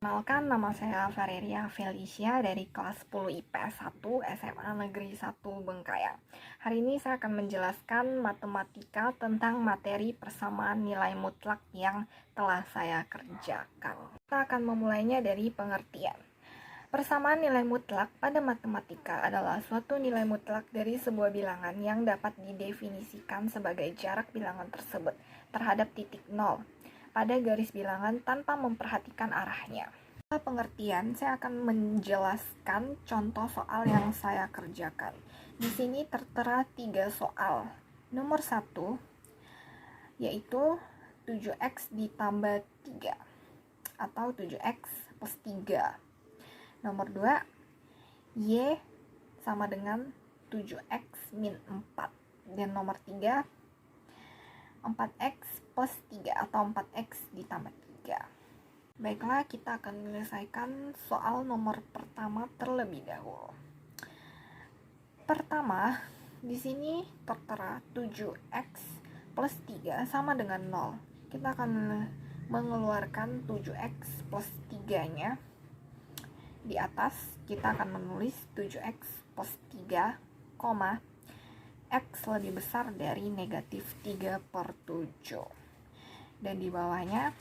Kenalkan, nama saya Valeria Felicia dari kelas 10 IPS 1 SMA Negeri 1 Bengkayang. Hari ini saya akan menjelaskan matematika tentang materi persamaan nilai mutlak yang telah saya kerjakan. Kita akan memulainya dari pengertian. Persamaan nilai mutlak pada matematika adalah suatu nilai mutlak dari sebuah bilangan yang dapat didefinisikan sebagai jarak bilangan tersebut terhadap titik nol pada garis bilangan tanpa memperhatikan arahnya. Setelah pengertian, saya akan menjelaskan contoh soal yang saya kerjakan. Di sini tertera 3 soal. Nomor 1 yaitu 7x ditambah 3 atau 7x plus 3. Nomor 2, y sama dengan 7x min 4. Dan nomor 3, 4x plus 3 atau 4x ditambah 3. Baiklah, kita akan menyelesaikan soal nomor pertama terlebih dahulu. Pertama, di sini tertera 7x plus 3 sama dengan 0. Kita akan mengeluarkan 7x plus 3-nya. Di atas, kita akan menulis 7x plus 3, x lebih besar dari negatif 3/7. Dan di bawahnya,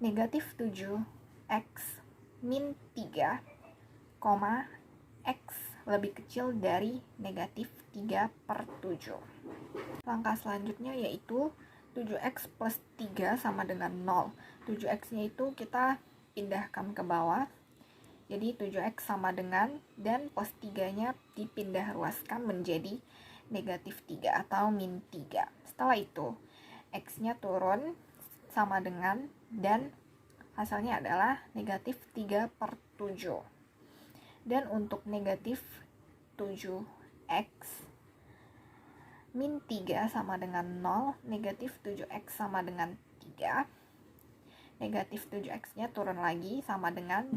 negatif 7x min 3, x lebih kecil dari negatif 3/7. Langkah selanjutnya yaitu 7x plus 3 sama dengan 0. 7x-nya itu kita pindahkan ke bawah. Jadi 7x sama dengan, dan plus 3-nya dipindah ruaskan menjadi negatif 3 atau min 3. Setelah itu, x-nya turun sama dengan, dan hasilnya adalah negatif 3/7. Dan untuk negatif 7x min 3 sama dengan 0, negatif 7x sama dengan 3. Negatif 7x-nya turun lagi sama dengan,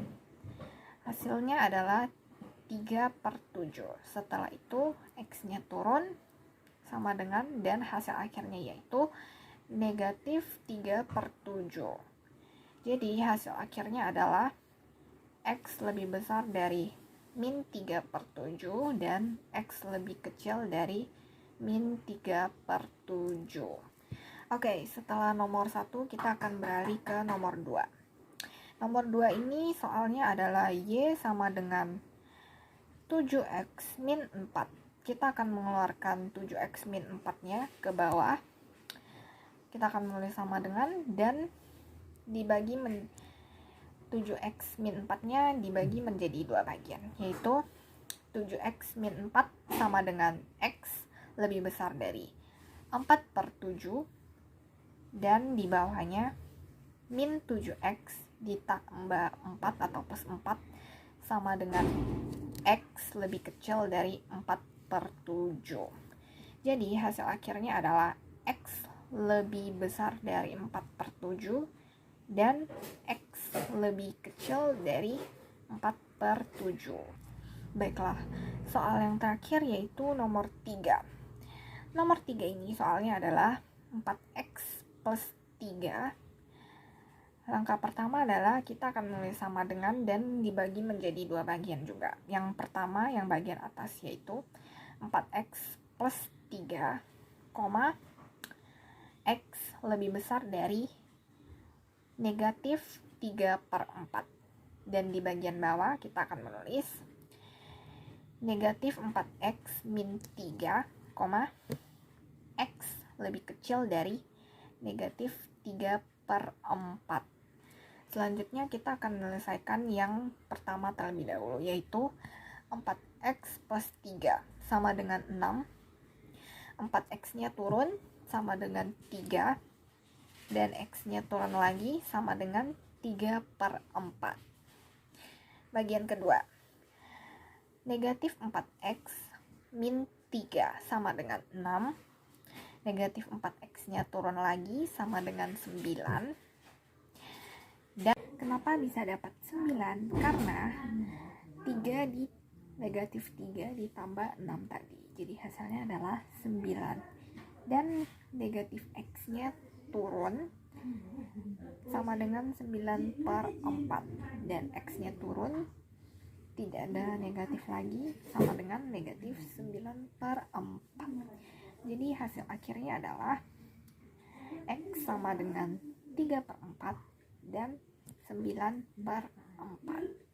hasilnya adalah 3/7. Setelah itu x-nya turun sama dengan, dan hasil akhirnya yaitu negatif 3/7. Jadi hasil akhirnya adalah x lebih besar dari min 3/7 dan x lebih kecil dari min 3/7. Oke, setelah nomor 1 kita akan beralih ke nomor 2. Nomor 2 ini soalnya adalah y sama dengan 7x min 4. Kita akan mengeluarkan 7x min 4-nya ke bawah. Kita akan menulis sama dengan, dan dibagi 7x min 4-nya dibagi menjadi 2 bagian, yaitu 7x min 4 sama dengan x lebih besar dari 4/7, dan di bawahnya min 7x ditambah 4 atau plus 4 sama dengan x lebih kecil dari 4/7. Jadi hasil akhirnya adalah x lebih besar dari 4/7 dan x lebih kecil dari 4/7. Baiklah, soal yang terakhir yaitu nomor 3. Nomor 3 ini soalnya adalah 4x plus 3. Langkah pertama adalah kita akan menulis sama dengan dan dibagi menjadi 2 bagian juga. Yang pertama, yang bagian atas, yaitu 4x plus 3, x lebih besar dari negatif 3/4. Dan di bagian bawah kita akan menulis negatif 4x min 3, x lebih kecil dari negatif 3/4. Selanjutnya kita akan menyelesaikan yang pertama terlebih dahulu, yaitu 4x plus 3 sama dengan 6. 4x-nya turun sama dengan 3, dan x-nya turun lagi sama dengan 3/4. Bagian kedua, negatif 4x min 3 sama dengan 6. Negatif 4x-nya turun lagi sama dengan 9. Dan kenapa bisa dapat 9? Karena 3 di negatif 3 ditambah 6 tadi. Jadi hasilnya adalah 9. Dan negatif x-nya turun sama dengan 9 per 4, dan X nya turun, tidak ada negatif lagi, sama dengan negatif 9 per 4. Jadi hasil akhirnya adalah X sama dengan 3 per 4 dan 9 per 4.